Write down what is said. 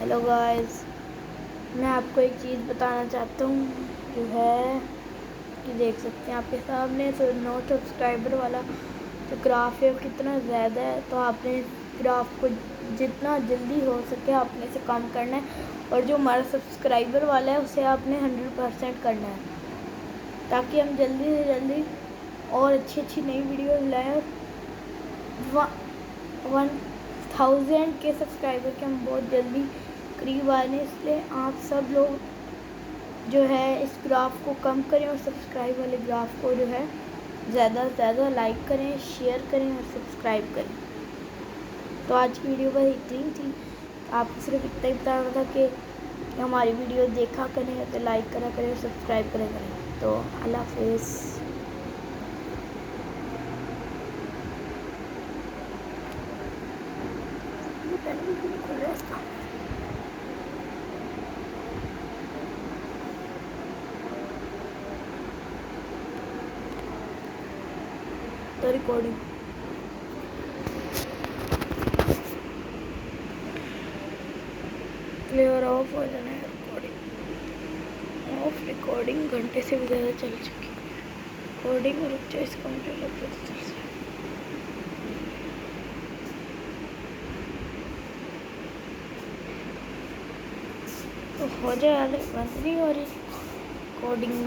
Hello guys, मैं आपको एक चीज़ बताना चाहता हूँ जो है कि देख सकते हैं आपके सामने। तो 9 सब्सक्राइबर वाला जो ग्राफ है वो कितना ज़्यादा है, तो आपने ग्राफ को जितना जल्दी हो सके आपने इसे कम करना है, और जो हमारा सब्सक्राइबर वाला है उसे आपने 100% करना है, ताकि हम जल्दी से जल्दी और अच्छी नई वीडियो लाएँ। 1000 के सब्सक्राइबर के हम बहुत जल्दी करीब आ रहे हैं, इसलिए आप सब लोग जो है इस ग्राफ को कम करें और सब्सक्राइब वाले ग्राफ को जो है ज़्यादा से ज़्यादा लाइक करें, शेयर करें और सब्सक्राइब करें। तो आज की वीडियो बस इतनी थी। आपको सिर्फ इतना ही बताना था कि हमारी वीडियो देखा करें, तो लाइक करा करें और सब्सक्राइब करें। तो अल्लाह हाफिज़। तो रिकॉर्डिंग क्लियर ऑफ हो जाना है। रिकॉर्डिंग घंटे से भी ज़्यादा चल चुकी है। रिकॉर्डिंग रुक जाए इसका तो हो जाए, बंद नहीं हो रही रिकॉर्डिंग।